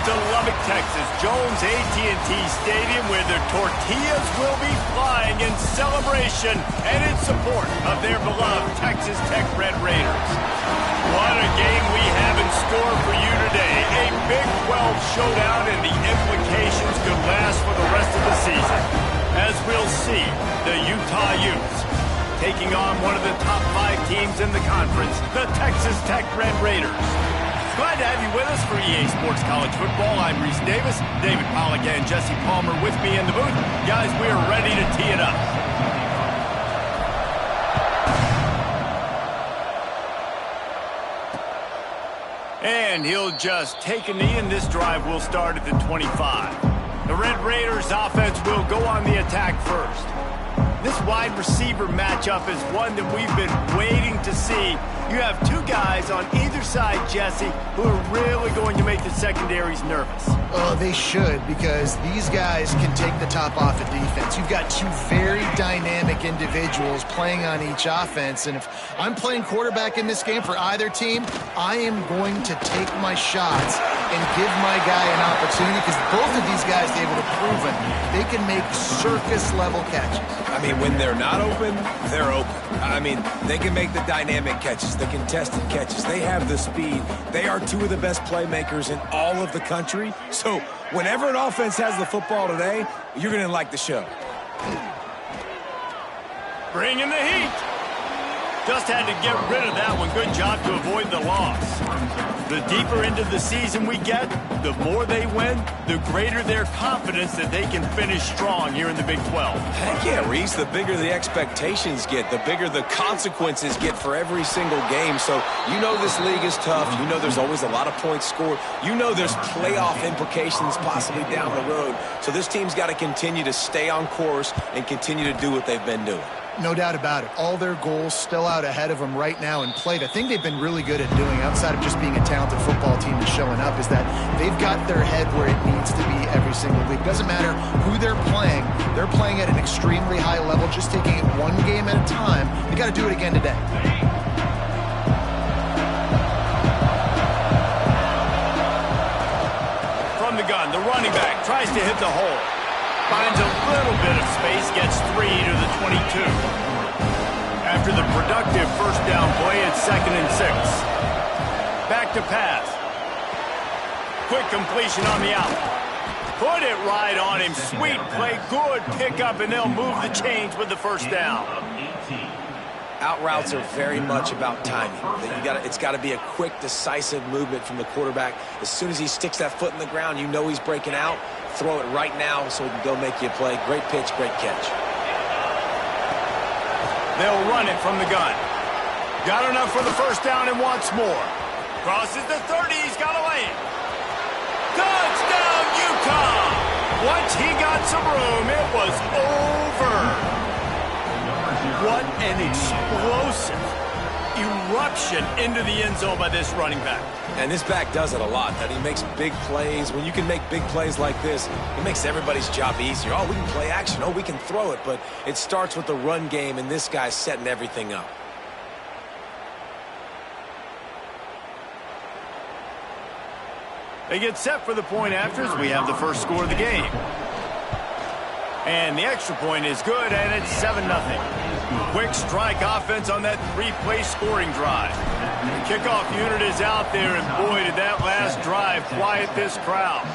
to Lubbock, Texas, Jones AT&T Stadium, where the tortillas will be flying in celebration and in support of their beloved Texas Tech Red Raiders. What a game we have in store for you today. A Big 12 showdown, and the implications could last for the rest of the season. As we'll see, the Utah Utes taking on one of the top 5 teams in the conference, the Texas Tech Red Raiders. Glad to have you with us for EA Sports College Football. I'm Reese Davis, David Pollack and Jesse Palmer with me in the booth. Guys, we are ready to tee it up. And he'll just take a knee, and this drive will start at the 25. The Red Raiders offense will go on the attack first. This wide receiver matchup is one that we've been waiting to see. You have 2 guys on either side, Jesse, who are really going to make the secondaries nervous. Oh, they should, because these guys can take the top off of defense. You've got 2 very dynamic individuals playing on each offense, and if I'm playing quarterback in this game for either team, I am going to take my shots and give my guy an opportunity, because both of these guys, David, have proven they can make circus-level catches. I mean, when they're not open, they're open. I mean, they can make the dynamic catches, the contested catches. They have the speed. They are 2 of the best playmakers in all of the country. So whenever an offense has the football today, you're going to like the show. Bring in the heat. Just had to get rid of that one. Good job to avoid the loss. The deeper into the season we get, the more they win, the greater their confidence that they can finish strong here in the Big 12. Heck yeah, Reese. The bigger the expectations get, the bigger the consequences get for every single game. So you know this league is tough. You know there's always a lot of points scored. You know there's playoff implications possibly down the road. So this team's got to continue to stay on course and continue to do what they've been doing. No doubt about it. All their goals still out ahead of them right now in play. The thing they've been really good at doing, outside of just being a talented football team and showing up, is that they've got their head where it needs to be every single week. Doesn't matter who they're playing at an extremely high level, just taking it one game at a time. They got to do it again today. From the gun, the running back tries to hit the hole. Finds a little bit of space, gets 3 to the 22. After the productive first down play, it's 2nd and 6. Back to pass. Quick completion on the out. Put it right on him. Sweet play, good pickup, and they'll move the chains with the first down. Out routes are very much about timing. It's got to be a quick, decisive movement from the quarterback. As soon as he sticks that foot in the ground, you know he's breaking out. Throw it right now so he can go make you a play. Great pitch, great catch. They'll run it from the gun. Got enough for the first down and wants more. Crosses the 30. He's got a lane. Touchdown, Utah! Once he got some room, it was over. What an explosive eruption into the end zone by this running back. And this back does it a lot, that he makes big plays. When you can make big plays like this, it makes everybody's job easier. Oh, we can play action. Oh, we can throw it. But it starts with the run game, and this guy's setting everything up. They get set for the point afters. We have the first score of the game. And the extra point is good, and it's 7-0. Quick strike offense on that 3-play scoring drive. The kickoff unit is out there, and boy, did that last drive quiet this crowd.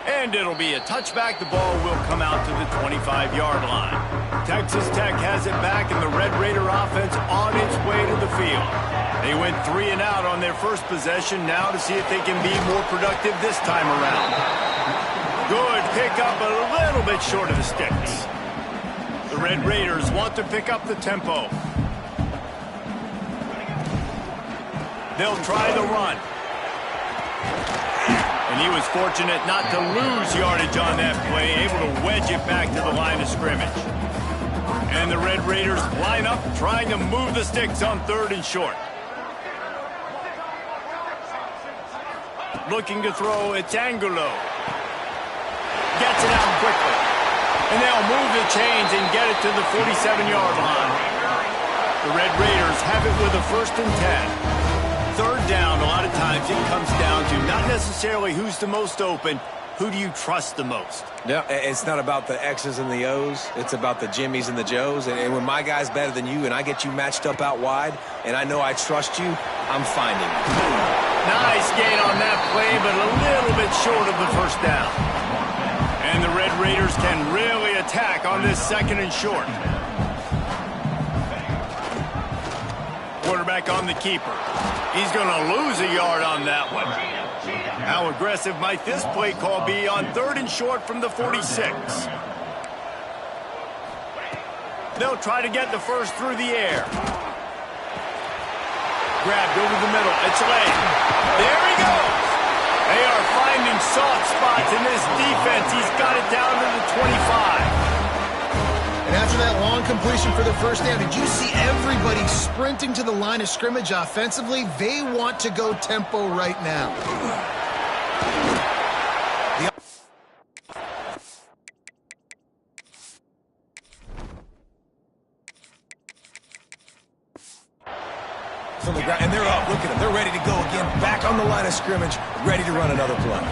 And it'll be a touchback. The ball will come out to the 25-yard line. Texas Tech has it back, and the Red Raider offense on its way to the field. They went 3 and out on their first possession, now to see if they can be more productive this time around. Good pickup, but a little bit short of the sticks. The Red Raiders want to pick up the tempo. They'll try the run. And he was fortunate not to lose yardage on that play, able to wedge it back to the line of scrimmage. And the Red Raiders line up, trying to move the sticks on 3rd and short. Looking to throw, it's Angulo. Gets it out quickly. And they'll move the chains and get it to the 47-yard line. The Red Raiders have it with a 1st and 10. third down, a lot of times it comes down to not necessarily who's the most open, who do you trust the most? No, it's not about the X's and the O's. It's about the Jimmies and the Joes. And when my guy's better than you and I get you matched up out wide and I know I trust you, I'm finding you. Nice gain on that play, but a little bit short of the first down. And the Red Raiders can really attack on this 2nd and short. Quarterback on the keeper. He's going to lose a yard on that one. How aggressive might this play call be on 3rd and short from the 46? They'll try to get the first through the air. Grabbed over the middle. It's late. There he goes. They are finding soft spots in this defense. He's got it down to the 25. And after that long completion for the first down, did you see everybody sprinting to the line of scrimmage offensively? They want to go tempo right now. From the ground, and they're up. Look at them. They're ready to go again. Back on the line of scrimmage, ready to run another play.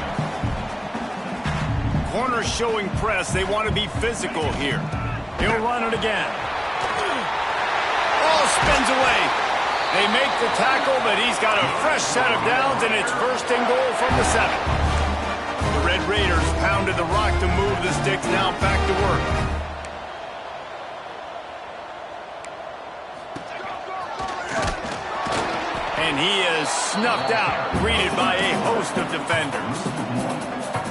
Corner showing press. They want to be physical here. He'll run it again. Oh, spins away. They make the tackle, but he's got a fresh set of downs, and it's 1st and goal from the 7. The Red Raiders pounded the rock to move the sticks. Now back to work. And he is snuffed out, greeted by a host of defenders.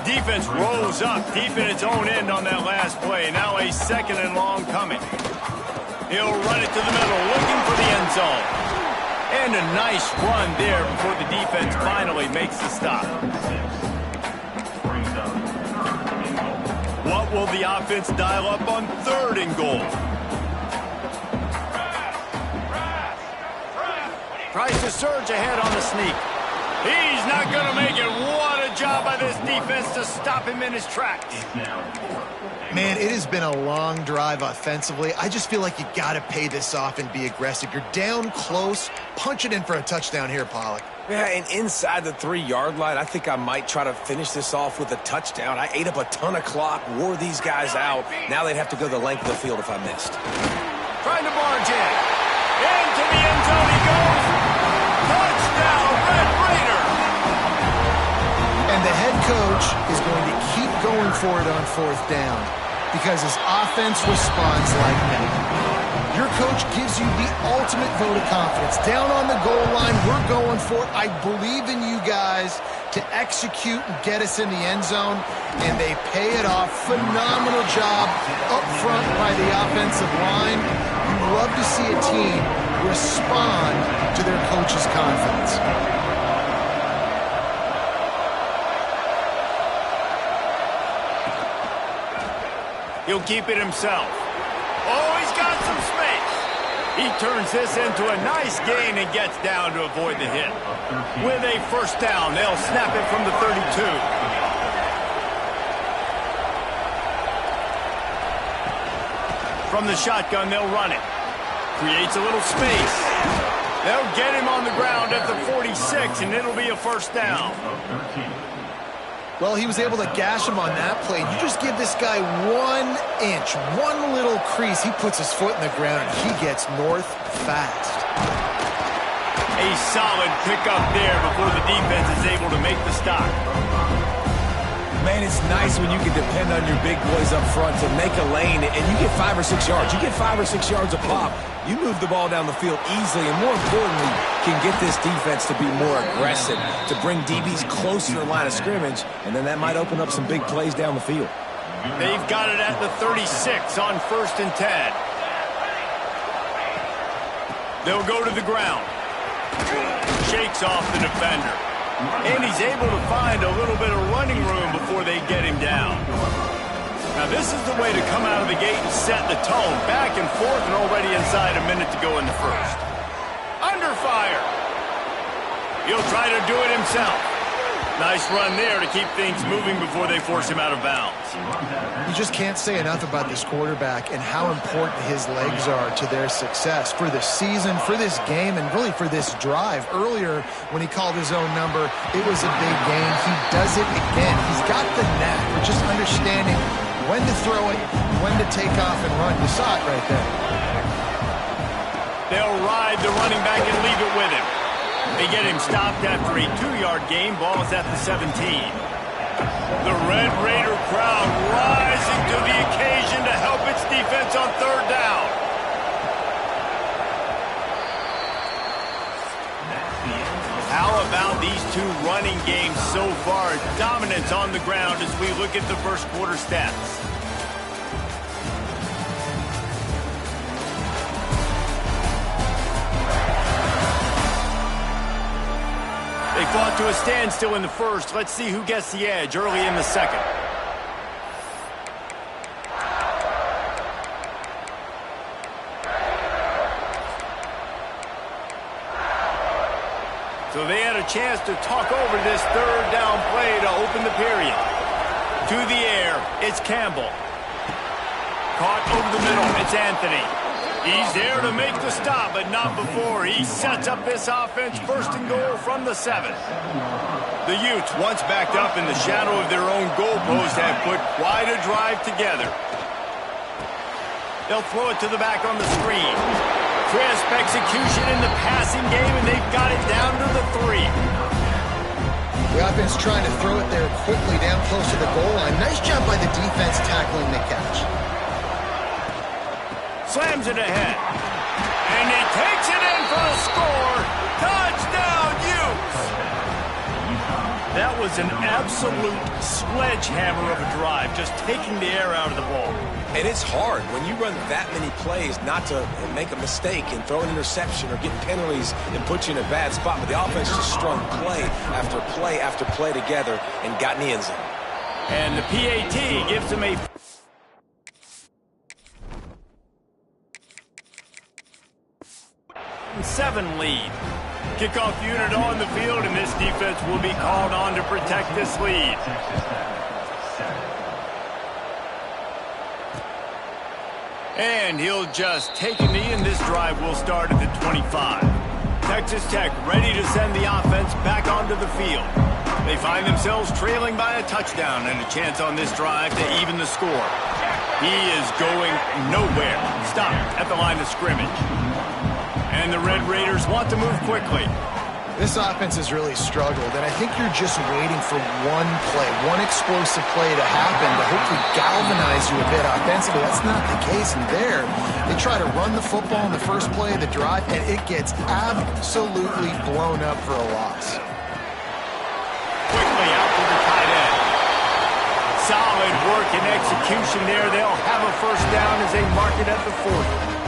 Defense rolls up deep in its own end on that last play. Now a 2nd and long coming. He'll run it to the middle, looking for the end zone. And a nice run there before the defense finally makes the stop. What will the offense dial up on 3rd and goal? Tries to surge ahead on the sneak. He's not going to make it. What a job by this defense to stop him in his tracks. Man, it has been a long drive offensively. I just feel like you got to pay this off and be aggressive. You're down close. Punch it in for a touchdown here, Pollock. Yeah, and inside the 3-yard line, I think I might try to finish this off with a touchdown. I ate up a ton of clock, wore these guys out. Now they'd have to go the length of the field if I missed. Trying to barge in. Into the end zone he goes. Touchdown, Red Raiders. And the head coach is going to keep going for it on 4th down because his offense responds like that. Your coach gives you the ultimate vote of confidence. Down on the goal line, we're going for it. I believe in you guys to execute and get us in the end zone, and they pay it off. Phenomenal job up front by the offensive line. You love to see a team respond to their coach's confidence. He'll keep it himself. Oh, he's got some space. He turns this into a nice gain and gets down to avoid the hit. With a 1st down, they'll snap it from the 32. From the shotgun, they'll run it. Creates a little space. They'll get him on the ground at the 46, and it'll be a 1st down. Well, he was able to gash him on that play. You just give this guy 1 inch, one little crease. He puts his foot in the ground, and he gets north fast. A solid pickup there before the defense is able to make the stop. Man, it's nice when you can depend on your big boys up front to make a lane, and you get 5 or 6 yards. You get 5 or 6 yards a pop. You move the ball down the field easily, and more importantly, can get this defense to be more aggressive, to bring DBs closer to the line of scrimmage, and then that might open up some big plays down the field. They've got it at the 36 on 1st and 10. They'll go to the ground. Shakes off the defender. And he's able to find a little bit of running room before they get him down. Now, this is the way to come out of the gate and set the tone. Back and forth and already inside a minute to go in the 1st. Under fire. He'll try to do it himself. Nice run there to keep things moving before they force him out of bounds. You just can't say enough about this quarterback and how important his legs are to their success for the season, for this game, and really for this drive. Earlier, when he called his own number, it was a big game. He does it again. He's got the knack for just understanding when to throw it, when to take off and run. You saw it right there. They'll ride the running back and leave it with him. They get him stopped after a 2-yard gain. Ball is at the 17. The Red Raider crowd rising to the occasion to help its defense on 3rd down. How about these two running games so far? Dominance on the ground as we look at the first quarter stats. They fought to a standstill in the first. Let's see who gets the edge early in the second. So they had a chance to talk over this 3rd down play to open the period. To the air, it's Campbell. Caught over the middle, it's Anthony. He's there to make the stop, but not before he sets up this offense 1st and goal from the 7. The Utes, once backed up in the shadow of their own goalpost, have put quite a drive together. They'll throw it to the back on the screen. Crisp execution in the passing game, and they've got it down to the 3. The offense trying to throw it there quickly down close to the goal line. Nice job by the defense tackling the catch. Slams it ahead. And he takes it in for the score. Touchdown, Utes! That was an absolute sledgehammer of a drive, just taking the air out of the ball. And it's hard when you run that many plays not to make a mistake and throw an interception or get penalties and put you in a bad spot. But the offense just strung play after play after play together and got in the end zone. And the PAT gives them a 7 lead. Kickoff unit on the field, and this defense will be called on to protect this lead. And he'll just take a knee, and this drive will start at the 25. Texas Tech ready to send the offense back onto the field. They find themselves trailing by a touchdown and a chance on this drive to even the score. He is going nowhere. Stopped at the line of scrimmage. And the Red Raiders want to move quickly. This offense has really struggled, and I think you're just waiting for one play, one explosive play to happen to hopefully galvanize you a bit offensively. That's not the case in there. They try to run the football in the first play of the drive, and it gets absolutely blown up for a loss. Quickly out to the tight end. Solid work and execution there. They'll have a 1st down as they mark it at the 40.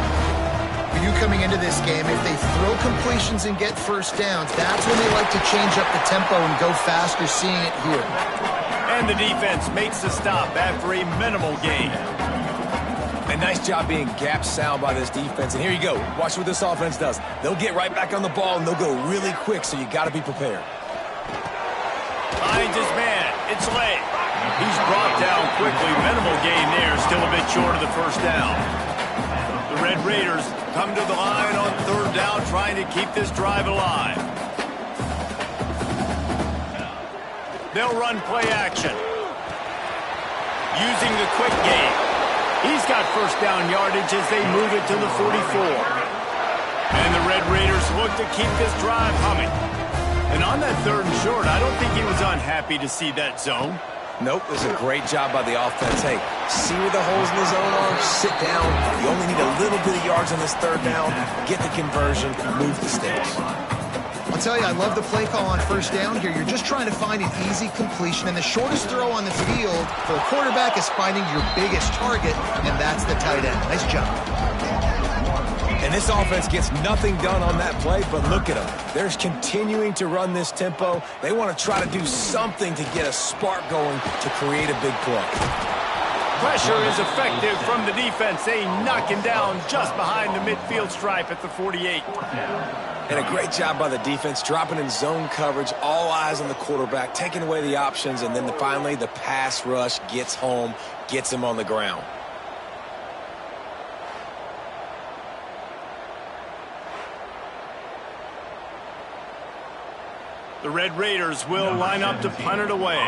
You coming into this game, if they throw completions and get 1st downs, that's when they like to change up the tempo and go faster, seeing it here. And the defense makes the stop after a minimal gain. A nice job being gap sound by this defense. And here you go. Watch what this offense does. They'll get right back on the ball, and they'll go really quick, so you got to be prepared. Finds his man. It's late. He's brought down quickly. Minimal gain there. Still a bit short of the 1st down. The Red Raiders come to the line on 3rd down, trying to keep this drive alive. They'll run play action. Using the quick game. He's got 1st down yardage as they move it to the 44. And the Red Raiders look to keep this drive humming. And on that 3rd and short, I don't think he was unhappy to see that zone. Nope, it was a great job by the offense. Hey, see where the holes in the zone are? Sit down. You only need a little bit of yards on this 3rd down. Get the conversion. Move the sticks. I'll tell you, I love the play call on 1st down here. You're just trying to find an easy completion, and the shortest throw on the field for a quarterback is finding your biggest target, and that's the tight end. Nice job. And this offense gets nothing done on that play, but look at them. They're continuing to run this tempo. They want to try to do something to get a spark going to create a big play. pressure is effective from the defense. They knock him down just behind the midfield stripe at the 48. And a great job by the defense, dropping in zone coverage, all eyes on the quarterback, taking away the options, and then finally the pass rush gets home, gets him on the ground. The Red Raiders will line up to punt it away.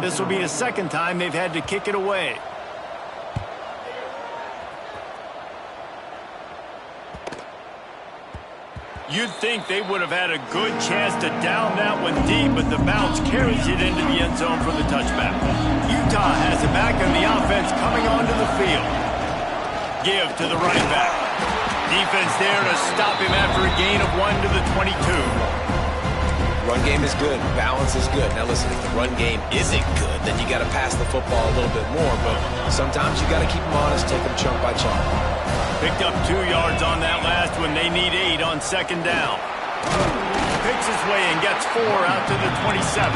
This will be the second time they've had to kick it away. You'd think they would have had a good chance to down that one deep, but the bounce carries it into the end zone for the touchback. Utah has it back on the offense coming onto the field. Give to the running back. Defense there to stop him after a gain of 1 to the 22. Run game is good. Balance is good. Now listen, if the run game isn't good, then you got to pass the football a little bit more. But sometimes you got to keep them honest, take them chunk by chunk. Picked up 2 yards on that last one. They need 8 on second down. Picks his way and gets 4 out to the 27.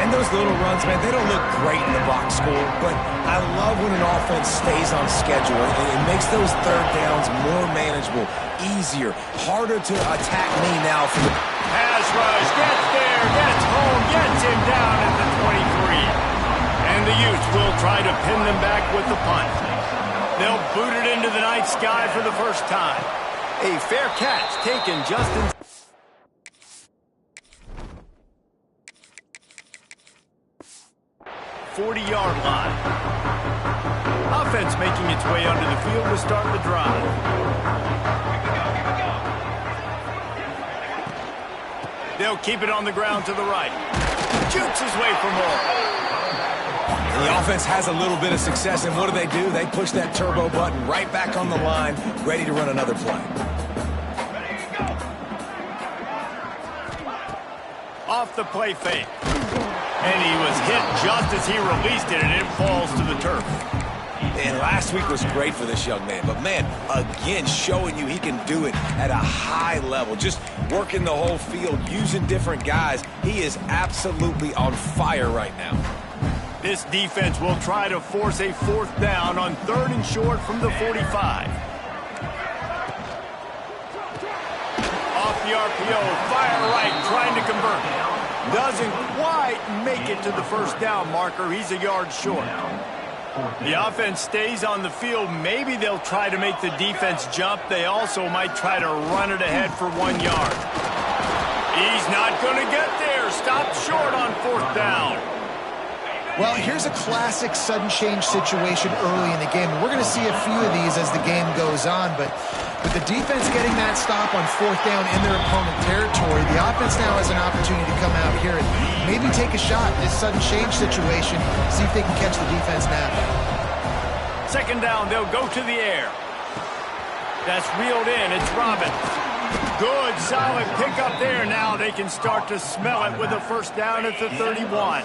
And those little runs, man, they don't look great in the box score, but I love when an offense stays on schedule. It makes those third downs more manageable, easier, harder to attack me now from the pass rush, gets there, gets home, gets him down at the 23. And the Utes will try to pin them back with the punt. They'll boot it into the night sky for the first time. A fair catch taken just in 40-yard line. Offense making its way onto the field to start the drive. They'll keep it on the ground to the right. Shoots his way for more. The offense has a little bit of success, and what do? They push that turbo button right back on the line, ready to run another play. Off the play fake. And he was hit just as he released it, and it falls to the turf. And last week was great for this young man. But, man, again, showing you he can do it at a high level. Just working the whole field, using different guys. He is absolutely on fire right now. This defense will try to force a 4th down on 3rd and short from the 45. Off the RPO, fire right, trying to convert. Doesn't quite make it to the first down marker. He's a yard short. The offense stays on the field. Maybe they'll try to make the defense jump. They also might try to run it ahead for 1 yard. He's not going to get there. Stopped short on 4th down. Well, here's a classic sudden change situation early in the game. And we're going to see a few of these as the game goes on. But with the defense getting that stop on 4th down in their opponent territory, the offense now has an opportunity to come out here and maybe take a shot. This sudden change situation, see if they can catch the defense now. 2nd down, they'll go to the air. That's reeled in. It's Robbins. Good, solid pickup there. Now they can start to smell it with a 1st down at the 31.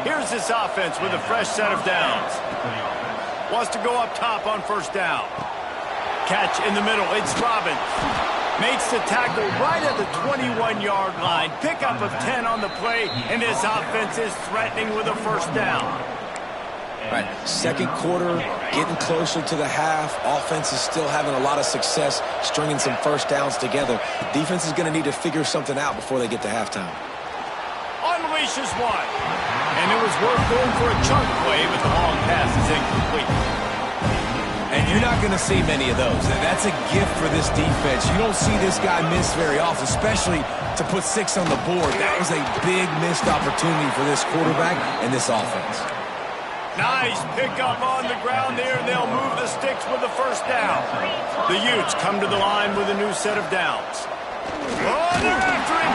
Here's this offense with a fresh set of downs. Wants to go up top on 1st down. Catch in the middle. It's Robbins. Makes the tackle right at the 21-yard line. Pickup of 10 on the play, and this offense is threatening with a 1st down. Right, 2nd quarter, getting closer to the half. Offense is still having a lot of success stringing some 1st downs together. Defense is going to need to figure something out before they get to halftime. Unleashes one. And it was worth going for a chunk play, but the long pass is incomplete. And you're not going to see many of those. That's a gift for this defense. You don't see this guy miss very often, especially to put 6 on the board. That was a big missed opportunity for this quarterback and this offense. Nice pickup on the ground there. They'll move the sticks with the 1st down. The Utes come to the line with a new set of downs. Oh, they're after him.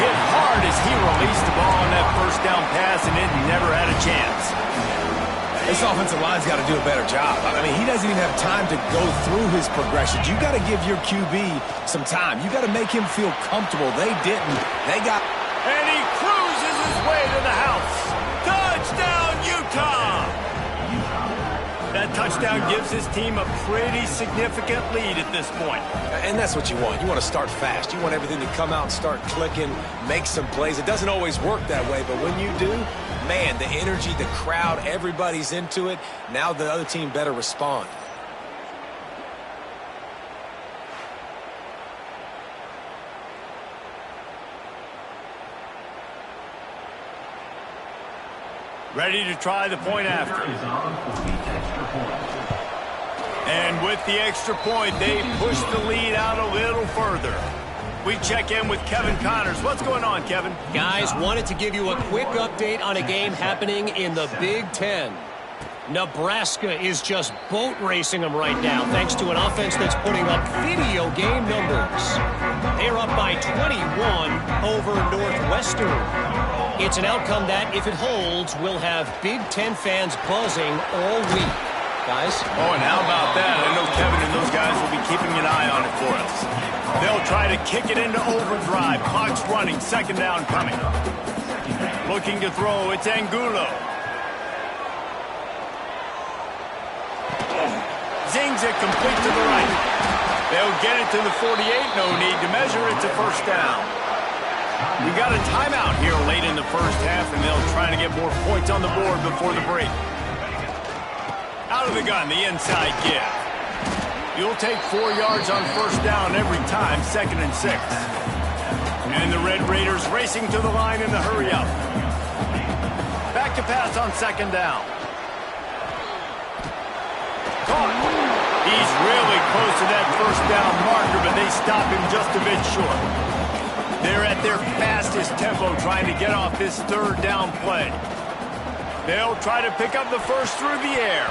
Hit hard as he released the ball on that 1st down pass, and it never had a chance. This offensive line's got to do a better job. I mean, he doesn't even have time to go through his progressions. You got to give your QB some time. You got to make him feel comfortable. They didn't. They got... And he cruises his way to the house. Touchdown, Utah! That touchdown gives his team a pretty significant lead at this point. And that's what you want. You want to start fast. You want everything to come out and start clicking, make some plays. It doesn't always work that way, but when you do, man, the energy, the crowd, everybody's into it. Now the other team better respond. Ready to try the point after. And with the extra point, they push the lead out a little further. We check in with Kevin Connors. What's going on, Kevin? Guys, wanted to give you a quick update on a game happening in the Big Ten. Nebraska is just boat racing them right now, thanks to an offense that's putting up video game numbers. They're up by 21 over Northwestern. It's an outcome that, if it holds, will have Big Ten fans buzzing all week. Guys? Oh, and how about that? I know Kevin and those guys will be keeping an eye on it for us. They'll try to kick it into overdrive. Clock's running. Second down coming. Looking to throw. It's Angulo. Zings it complete to the right. They'll get it to the 48. No need to measure. It's a first down. We got a timeout here late in the first half, and they'll try to get more points on the board before the break. Out of the gun, the inside give. You'll take 4 yards on first down every time, 2nd and 6. And the Red Raiders racing to the line in the hurry up. Back to pass on 2nd down. Caught. He's really close to that first down marker, but they stop him just a bit short. They're at their fastest tempo trying to get off this 3rd down play. They'll try to pick up the first through the air.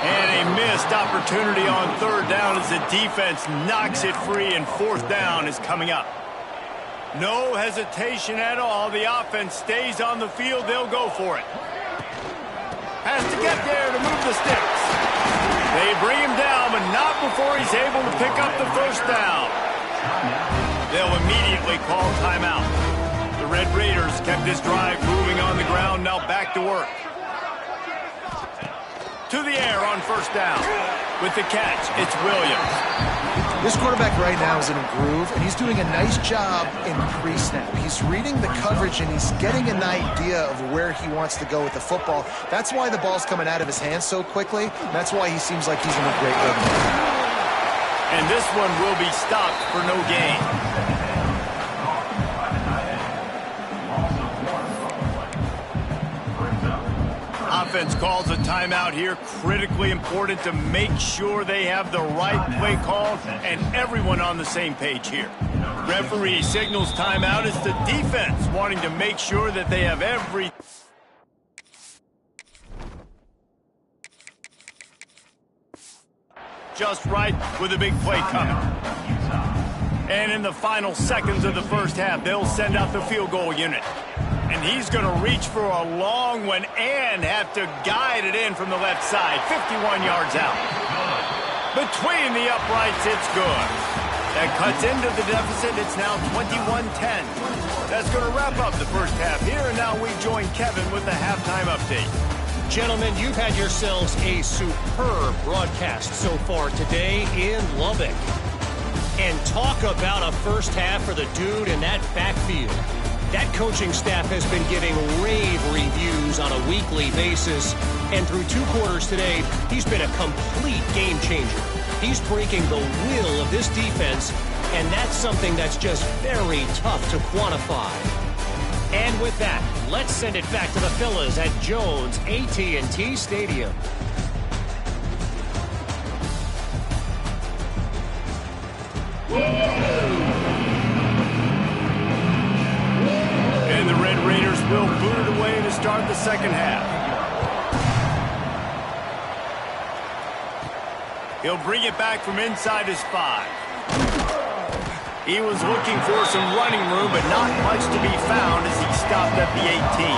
And a missed opportunity on 3rd down as the defense knocks it free, and 4th down is coming up. No hesitation at all. The offense stays on the field. They'll go for it. Has to get there to move the sticks. They bring him down, but not before he's able to pick up the first down. They'll immediately call timeout. The Red Raiders kept this drive moving on the ground. Now back to work. To the air on first down. With the catch, it's Williams. This quarterback right now is in a groove, and he's doing a nice job in pre-snap. He's reading the coverage, and he's getting an idea of where he wants to go with the football. That's why the ball's coming out of his hands so quickly. That's why he seems like he's in a great rhythm. And this one will be stopped for no gain. Offense calls a timeout here. Critically important to make sure they have the right play called and everyone on the same page here. Referee signals timeout. It's the defense wanting to make sure that they have every... just right with a big play coming. And in the final seconds of the first half, they'll send out the field goal unit. And he's going to reach for a long one and have to guide it in from the left side. 51 yards out. Between the uprights, it's good. That cuts into the deficit. It's now 21-10. That's going to wrap up the first half here. And now we join Kevin with the halftime update. Gentlemen, you've had yourselves a superb broadcast so far today in Lubbock. And talk about a first half for the dude in that backfield. That coaching staff has been giving rave reviews on a weekly basis. And through 2 quarters today, he's been a complete game changer. He's breaking the will of this defense, and that's something that's just very tough to quantify. And with that, let's send it back to the fellas at Jones AT&T Stadium. And the Red Raiders will boot it away to start the second half. He'll bring it back from inside his 5. He was looking for some running room, but not much to be found as he stopped at the 18.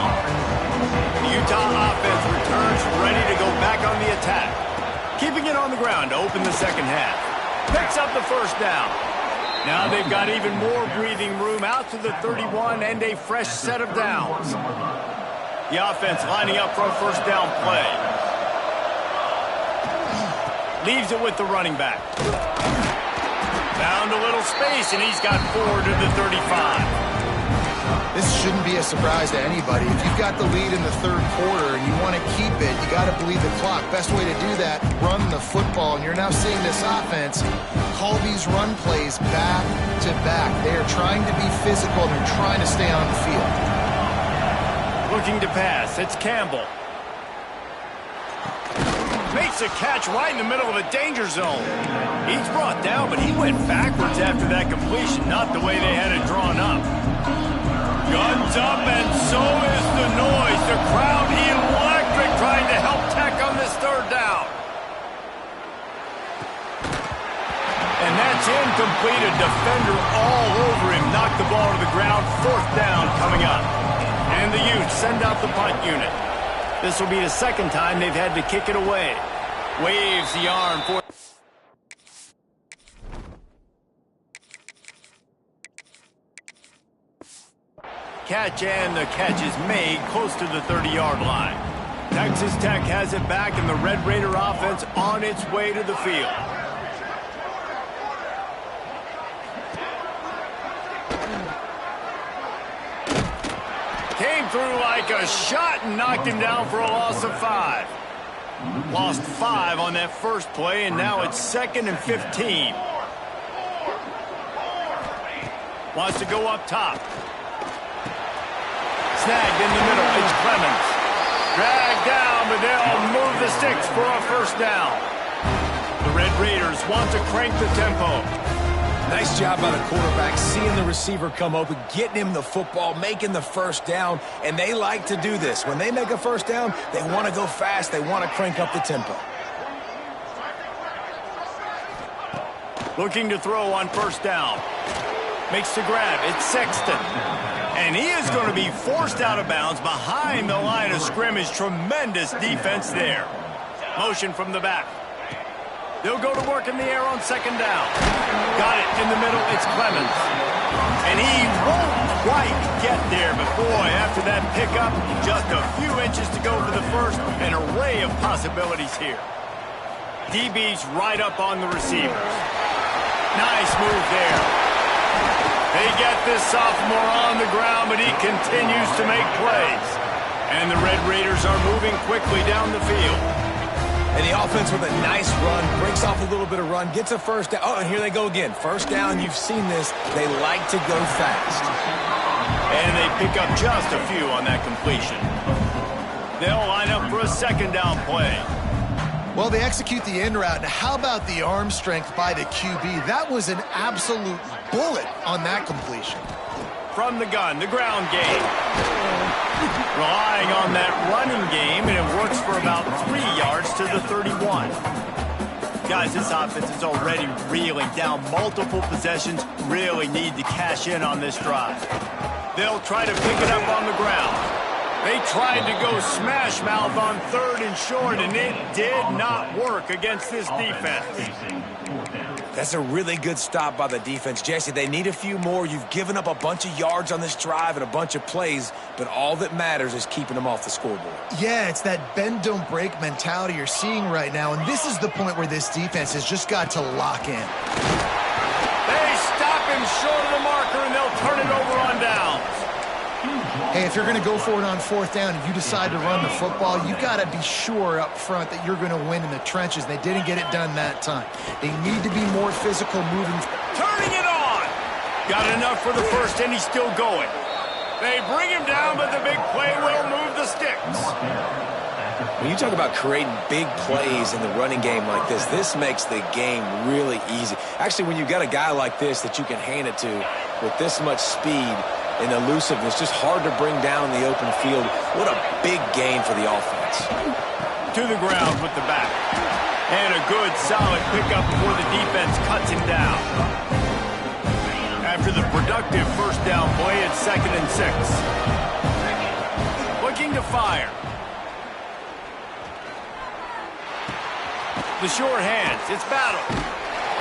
The Utah offense returns ready to go back on the attack. Keeping it on the ground to open the second half. Picks up the first down. Now they've got even more breathing room out to the 31 and a fresh set of downs. The offense lining up for a first down play. Leaves it with the running back. Found a little space, and he's got 4 to the 35. This shouldn't be a surprise to anybody. If you've got the lead in the third quarter and you want to keep it, you got to bleed the clock. Best way to do that, run the football. And you're now seeing this offense call these run plays back to back. They are trying to be physical, and they're trying to stay on the field. Looking to pass. It's Campbell. Makes a catch right in the middle of a danger zone. He's brought down, but he went backwards after that completion, not the way they had it drawn up. Guns up, and so is the noise. The crowd electric, trying to help Tech on this third down. And that's incomplete. A defender all over him. Knocked the ball to the ground. Fourth down coming up. And the Utes send out the punt unit. This will be the second time they've had to kick it away. Waves the arm for... Catch, and the catch is made close to the 30-yard line. Texas Tech has it back, and the Red Raider offense on its way to the field. Came through like a shot and knocked him down for a loss of 5. Lost 5 on that first play, and now it's 2nd and 15. Wants to go up top. Snagged in the middle. It's Clemens. Dragged down, but they'll move the sticks for a first down. The Red Raiders want to crank the tempo. Nice job by the quarterback, seeing the receiver come open, getting him the football, making the first down, and they like to do this. When they make a first down, they want to go fast. They want to crank up the tempo. Looking to throw on first down. Makes the grab. It's Sexton. And he is going to be forced out of bounds behind the line of scrimmage. Tremendous defense there. Motion from the back. They'll go to work in the air on second down. Got it in the middle. It's Clemens. And he won't quite get there. But, boy, after that pickup, just a few inches to go for the first. An array of possibilities here. DB's right up on the receivers. Nice move there. They get this sophomore on the ground, but he continues to make plays. And the Red Raiders are moving quickly down the field. And the offense with a nice run, breaks off a little bit of run, gets a first down. Oh, and here they go again. First down, you've seen this. They like to go fast. And they pick up just a few on that completion. They'll line up for a second down play. Well, they execute the in route. Now, how about the arm strength by the QB? That was an absolute bullet on that completion. From the gun, the ground game. Relying on that running game, and it works for about 3 yards to the 31. Guys, this offense is already reeling down multiple possessions. Really need to cash in on this drive. They'll try to pick it up on the ground. They tried to go smash mouth on 3rd and short, and it did not work against this defense. That's a really good stop by the defense. Jesse, they need a few more. You've given up a bunch of yards on this drive and a bunch of plays, but all that matters is keeping them off the scoreboard. Yeah, it's that bend, don't break mentality you're seeing right now, and this is the point where this defense has just got to lock in. They stop him short of the marker, and they'll turn it over on downs. Hey, if you're going to go for it on 4th down and you decide to run the football, you got to be sure up front that you're going to win in the trenches. They didn't get it done that time. They need to be more physical moving. Turning it on. Got enough for the first, and he's still going. They bring him down, but the big play will move the sticks. When you talk about creating big plays in the running game like this makes the game really easy. Actually, when you got a guy like this that you can hand it to with this much speed and elusiveness, just hard to bring down in the open field. What a big gain for the offense. To the ground with the back. And a good, solid pickup before the defense cuts him down. After the productive first down play, it's 2nd and 6. Looking to fire. The short hands. It's Battle.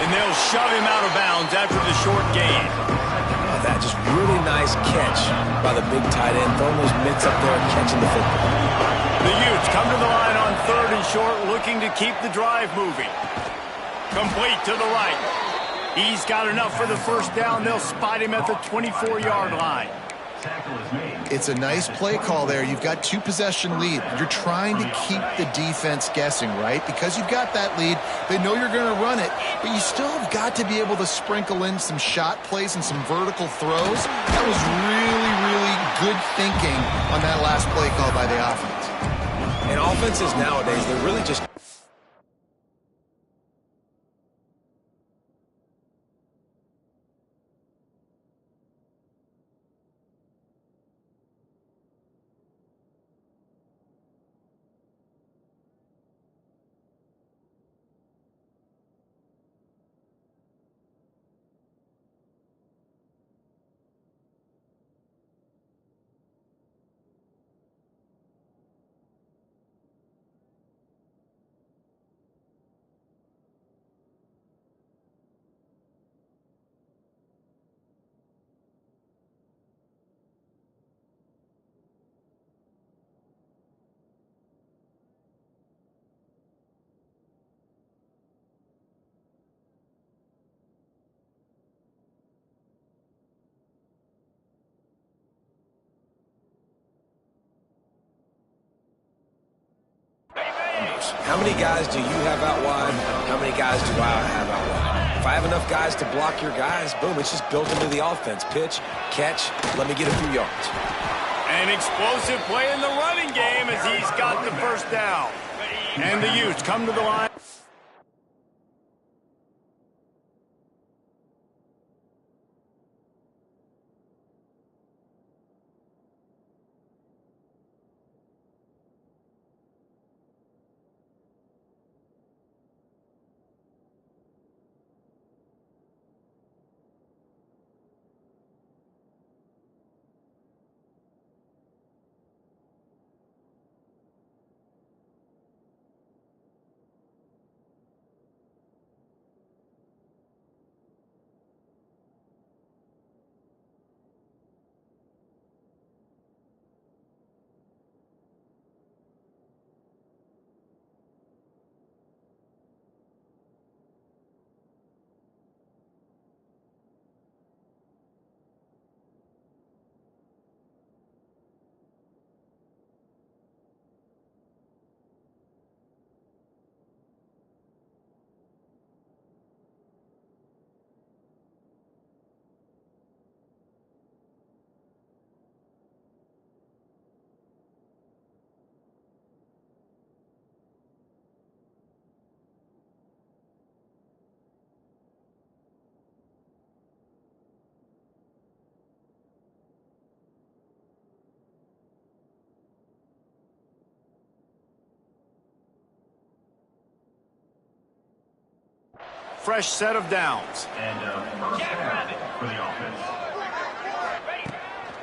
And they'll shove him out of bounds after the short gain. that. Just really nice catch by the big tight end, throwing those mitts up there and catching the football. The Utes come to the line on 3rd and short, looking to keep the drive moving. Complete to the right. He's got enough for the first down. They'll spot him at the 24-yard line. It's a nice play call there. You've got 2-possession lead. You're trying to keep the defense guessing, right? Because you've got that lead, they know you're going to run it, but you still have got to be able to sprinkle in some shot plays and some vertical throws. That was really, really good thinking on that last play call by the offense. And offenses nowadays, they're really just... How many guys do you have out wide? How many guys do I have out wide? If I have enough guys to block your guys, boom, it's just built into the offense. Pitch, catch, let me get a few yards. An explosive play in the running game as he's got the first down. And the Utes come to the line. Fresh set of downs. And for the offense.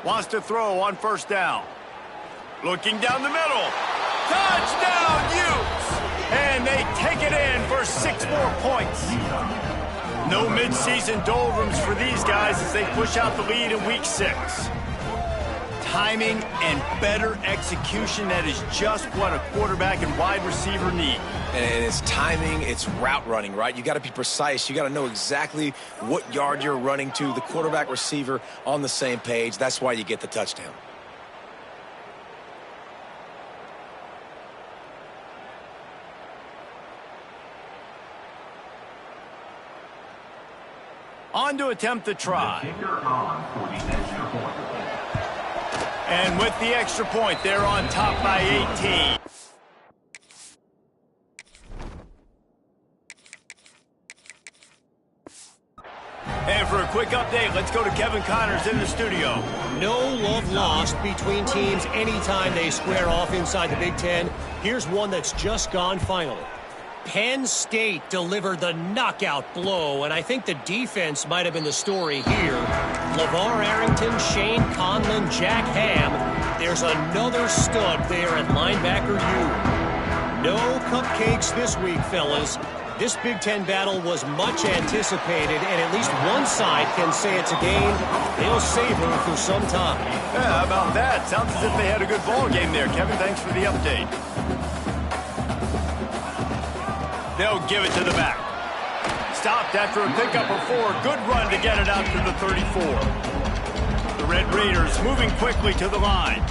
Wants to throw on first down. Looking down the middle. Touchdown, Utes! And they take it in for 6 more points. No midseason doldrums for these guys as they push out the lead in week 6. Timing and better execution, that is just what a quarterback and wide receiver need. And it's timing, it's route running, right? You got to be precise. You got to know exactly what yard you're running to. The quarterback, receiver on the same page. That's why you get the touchdown. On to attempt the try. Kicker on for the extra point. And with the extra point, they're on top by 18. And for a quick update, let's go to Kevin Connors in the studio. No love lost between teams anytime they square off inside the Big Ten. Here's one that's just gone final. Penn State delivered the knockout blow, and I think the defense might have been the story here. LeVar Arrington, Shane Conlon, Jack Ham. There's another stud there at linebacker U. No cupcakes this week, fellas. This Big Ten battle was much anticipated, and at least one side can say it's a game they'll savor for some time. Yeah, how about that? Sounds as if they had a good ball game there. Kevin, thanks for the update. They'll give it to the back. Stopped after a pickup of 4. Good run to get it out to the 34. The Red Raiders moving quickly to the line.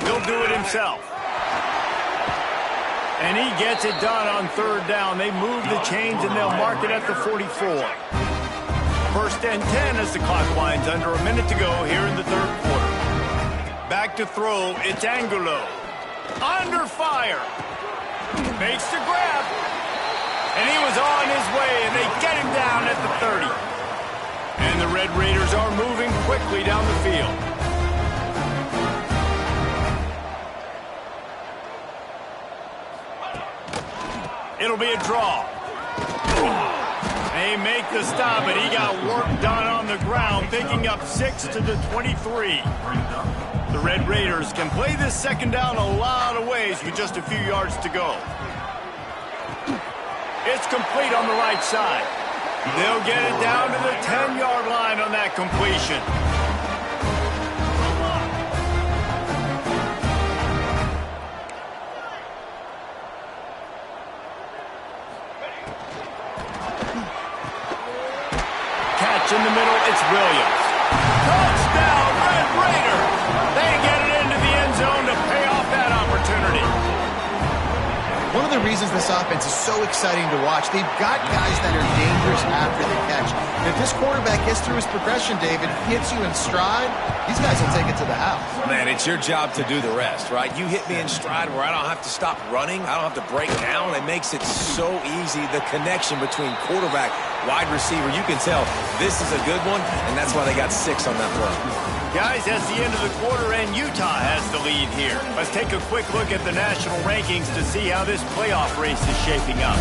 He'll do it himself. And he gets it done on 3rd down. They move the chains and they'll mark it at the 44. 1st and 10 as the clock winds under a minute to go here in the 3rd quarter. Back to throw, it's Angulo. Under fire. Makes the grab. And he was on his way, and they get him down at the 30. And the Red Raiders are moving quickly down the field. It'll be a draw. They make the stop, but he got work done on the ground, picking up 6 to the 23. The Red Raiders can play this 2nd down a lot of ways with just a few yards to go. It's complete on the right side. They'll get it down to the 10-yard line on that completion. In the middle, it's Williams. Touchdown, Red Raiders! They get it into the end zone to pay off that opportunity. One of the reasons this offense is so exciting to watch, they've got guys that are dangerous after the catch. And if this quarterback gets through his progression, David, hits you in stride, these guys will take it to the house. Man, it's your job to do the rest, right? You hit me in stride where I don't have to stop running. I don't have to break down. It makes it so easy. The connection between quarterback, wide receiver, you can tell this is a good one, and that's why they got 6 on that play. Guys, that's the end of the quarter, and Utah has the lead here. Let's take a quick look at the national rankings to see how this playoff race is shaping up.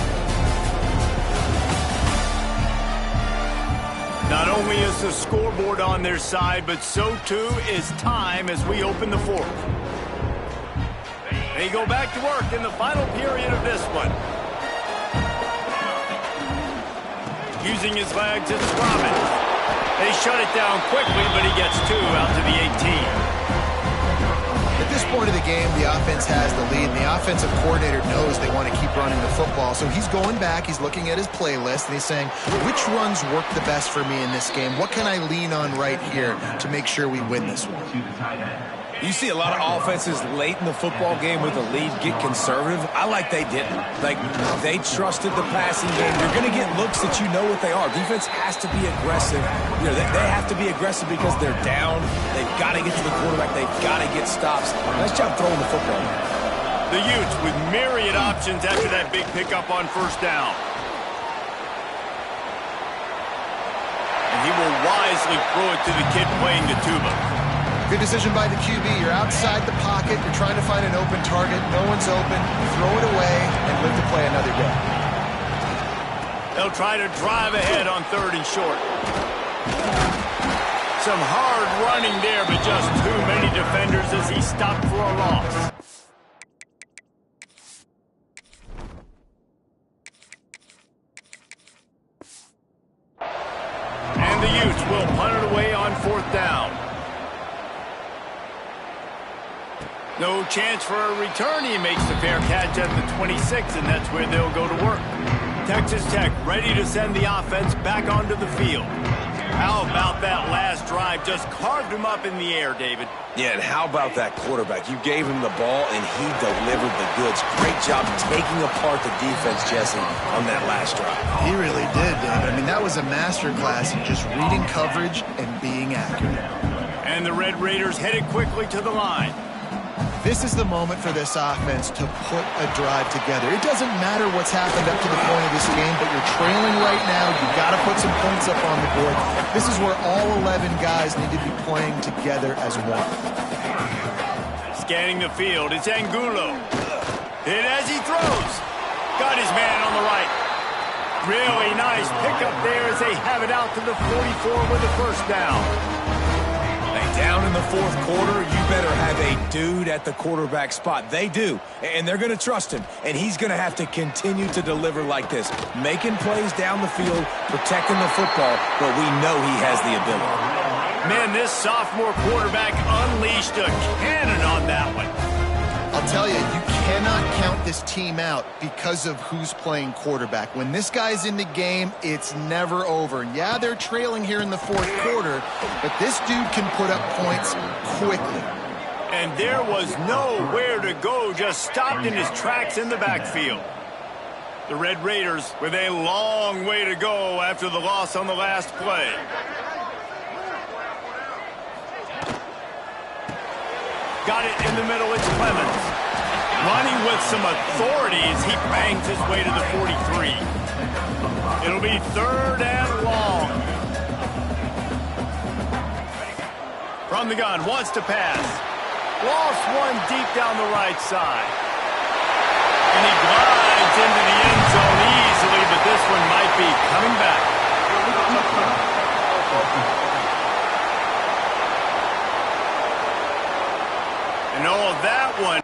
Not only is the scoreboard on their side, but so too is time as we open the 4th. They go back to work in the final period of this one. Using his legs, it's Robbins. They shut it down quickly, but he gets 2 out to the 18. At this point of the game, the offense has the lead, and the offensive coordinator knows they want to keep running the football. So he's going back, he's looking at his playlist, and he's saying, which runs work the best for me in this game? What can I lean on right here to make sure we win this one? You see a lot of offenses late in the football game with a lead get conservative. I like they didn't. Like, they trusted the passing game. You're going to get looks that you know what they are. Defense has to be aggressive. You know, they have to be aggressive because they're down. They've got to get to the quarterback. They've got to get stops. Nice job throwing the football. The Utes with myriad options after that big pickup on 1st down. And he will wisely throw it to the kid playing the tuba. Good decision by the QB. You're outside the pocket. You're trying to find an open target. No one's open. Throw it away and live to play another day. They'll try to drive ahead on 3rd and short. Some hard running there, but just too many defenders as he stopped for a loss. And the Utes will punt it away on 4th down. No chance for a return. He makes the fair catch at the 26, and that's where they'll go to work. Texas Tech ready to send the offense back onto the field. How about that last drive? Just carved him up in the air, David. Yeah, and how about that quarterback? You gave him the ball, and he delivered the goods. Great job taking apart the defense, Jesse, on that last drive. He really did, David. I mean, that was a masterclass in just reading coverage and being accurate. And the Red Raiders headed quickly to the line. This is the moment for this offense to put a drive together. It doesn't matter what's happened up to the point of this game, but you're trailing right now. You've got to put some points up on the board. This is where all 11 guys need to be playing together as one. Scanning the field, it's Angulo. Hit as he throws. Got his man on the right. Really nice pickup there as they have it out to the 44 with a first down. Down in the fourth quarter, you better have a dude at the quarterback spot. They do, and they're going to trust him, and he's going to have to continue to deliver like this, making plays down the field, protecting the football, but we know he has the ability. Man, this sophomore quarterback unleashed a cannon on that one. I'll tell you, you cannot count this team out because of who's playing quarterback. When this guy's in the game, it's never over. Yeah, they're trailing here in the fourth quarter, but this dude can put up points quickly. And there was nowhere to go, just stopped in his tracks in the backfield. The Red Raiders with a long way to go after the loss on the last play. Got it in the middle, it's Clemens. Running with some authority as he bangs his way to the 43. It'll be third and long. From the gun, wants to pass. Lost one deep down the right side. And he glides into the end zone easily, but this one might be coming back. And all that one.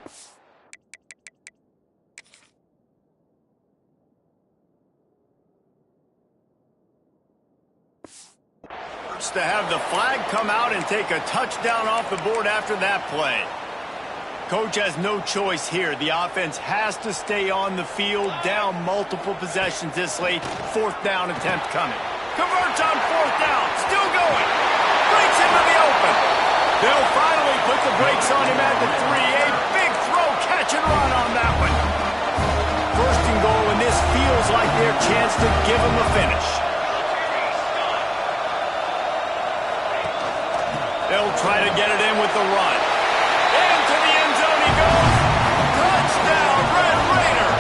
To have the flag come out and take a touchdown off the board after that play. Coach has no choice here. The offense has to stay on the field, down multiple possessions this late. Fourth down attempt coming. Converts on fourth down. Still going. Breaks into the open. They'll finally put the brakes on him at the 3. A big throw, catch and run on that one. First and goal, and this feels like their chance to give him a finish. They'll try to get it in with the run. Into the end zone he goes. Touchdown, Red Raider.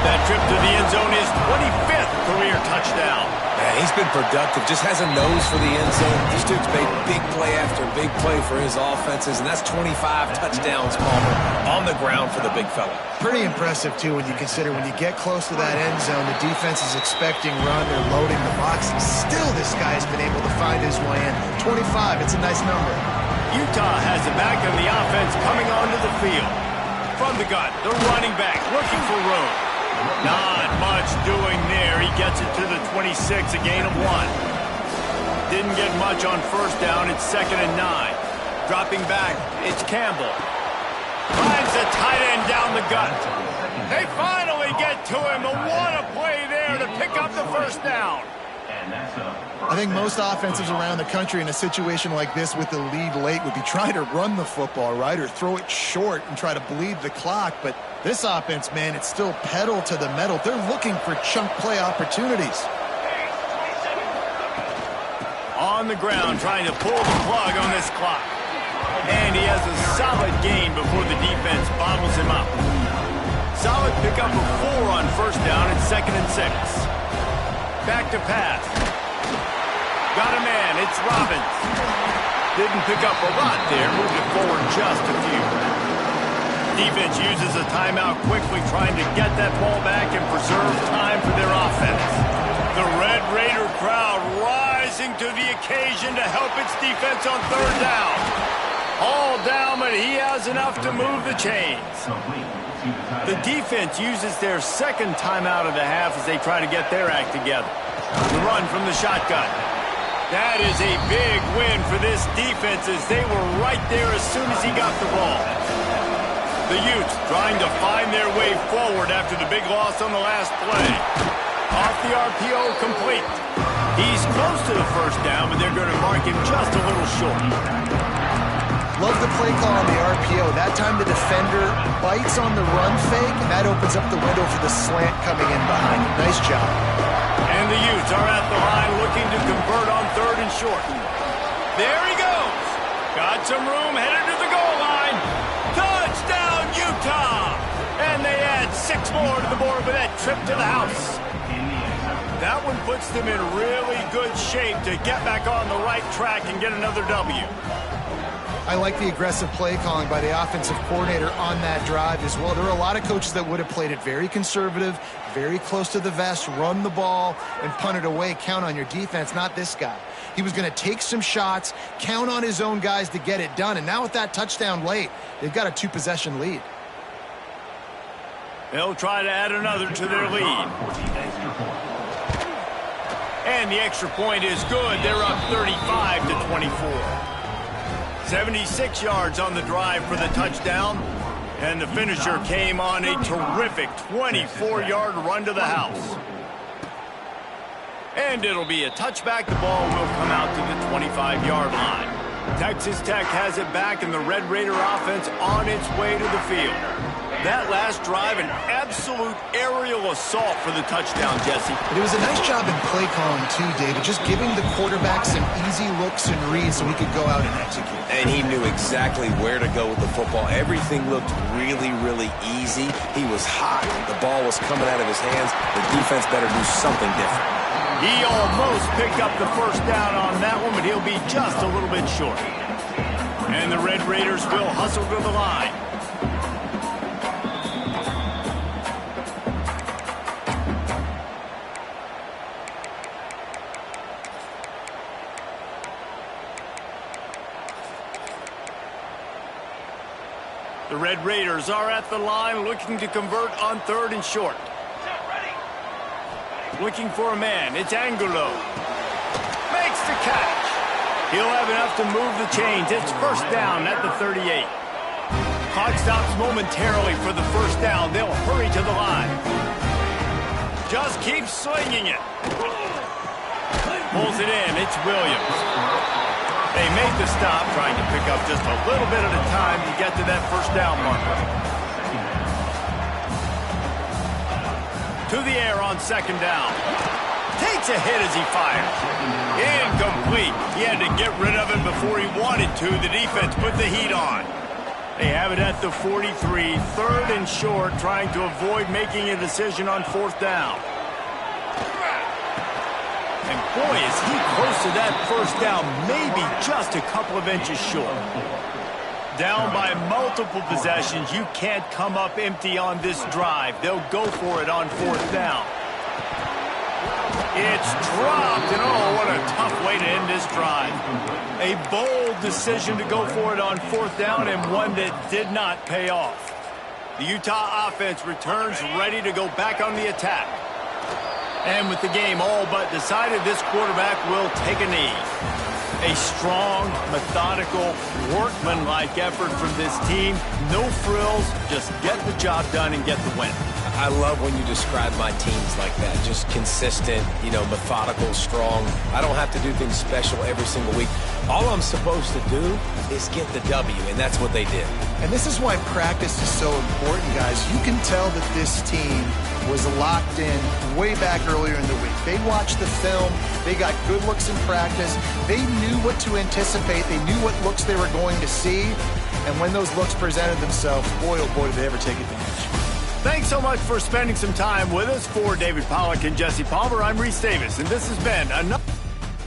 That trip to the end zone is 25th career touchdown. Man, he's been productive, just has a nose for the end zone. This dude's made big play after big play for his offenses, and that's 25 touchdowns, Palmer, on the ground for the big fella. Pretty impressive, too, when you consider when you get close to that end zone, the defense is expecting run, they're loading the box, and still this guy's been able to find his way in. 25, it's a nice number. Utah has it back in the offense coming onto the field. From the gun, the running back looking for room. Not much doing there. He gets it to the 26, a gain of 1. Didn't get much on first down. It's 2nd and 9. Dropping back, it's Campbell. Finds the tight end down the gut. They finally get to him. What a play there to pick up the first down. I think most offensives around the country in a situation like this with the lead late would be trying to run the football, right, or throw it short and try to bleed the clock. But this offense, man, it's still pedal to the metal. They're looking for chunk play opportunities. On the ground, trying to pull the plug on this clock. And he has a solid gain before the defense bottles him up. Solid pickup of 4 on first down and 2nd and 6. Back to pass. Got a man, it's Robbins. Didn't pick up a lot there, moved it forward just a few. Defense uses a timeout quickly, trying to get that ball back and preserve time for their offense. The Red Raider crowd rising to the occasion to help its defense on third down. All down, but he has enough to move the chains. The defense uses their second timeout of the half as they try to get their act together. The run from the shotgun. That is a big win for this defense as they were right there as soon as he got the ball. The Utes trying to find their way forward after the big loss on the last play. Off the RPO, complete. He's close to the first down, but they're going to mark him just a little short. Love the play call on the RPO. That time the defender bites on the run fake, and that opens up the window for the slant coming in behind him. Nice job. And the Utes are at the line looking to convert on third and short. There he goes. Got some room, headed to the goal line. 6 more to the board with that trip to the house. That one puts them in really good shape to get back on the right track and get another W. I like the aggressive play calling by the offensive coordinator on that drive as well. There are a lot of coaches that would have played it very conservative, very close to the vest, run the ball, and punt it away. Count on your defense, not this guy. He was going to take some shots, count on his own guys to get it done. And now with that touchdown late, they've got a 2-possession lead. They'll try to add another to their lead. And the extra point is good. They're up 35-24. 76 yards on the drive for the touchdown. And the finisher came on a terrific 24-yard run to the house. And it'll be a touchback. The ball will come out to the 25-yard line. Texas Tech has it back, and the Red Raider offense on its way to the field. That last drive, an absolute aerial assault for the touchdown, Jesse. But it was a nice job in play calling, too, David, just giving the quarterback some easy looks and reads so he could go out and execute. And he knew exactly where to go with the football. Everything looked really, really easy. He was hot. The ball was coming out of his hands. The defense better do something different. He almost picked up the first down on that one, but he'll be just a little bit short. And the Red Raiders will hustle to the line. The Red Raiders are at the line looking to convert on 3rd and short. Looking for a man. It's Angulo. Makes the catch. He'll have enough to move the chains. It's first down at the 38. Clock stops momentarily for the first down. They'll hurry to the line. Just keep swinging it. Pulls it in. It's Williams. They make the stop, trying to pick up just a little bit at a time to get to that first down marker. To the air on 2nd down. Takes a hit as he fires. Incomplete. He had to get rid of it before he wanted to. The defense put the heat on. They have it at the 43, 3rd and short, trying to avoid making a decision on 4th down. And boy, is he close to that first down, maybe just a couple of inches short. Down by multiple possessions, you can't come up empty on this drive. They'll go for it on 4th down. It's dropped, and oh, what a tough way to end this drive. A bold decision to go for it on 4th down, and one that did not pay off. The Utah offense returns ready to go back on the attack. And with the game all but decided, this quarterback will take a knee. A strong, methodical, workmanlike effort from this team. No frills, just get the job done and get the win. I love when you describe my teams like that. Just consistent, methodical, strong. I don't have to do things special every single week. All I'm supposed to do is get the W, and that's what they did. And this is why practice is so important, guys. You can tell that this team was locked in way back earlier in the week. They watched the film. They got good looks in practice. They knew what to anticipate. They knew what looks they were going to see. And when those looks presented themselves, boy, oh boy, did they ever take advantage. Thanks so much for spending some time with us. For David Pollack and Jesse Palmer, I'm Reese Davis, and this has been another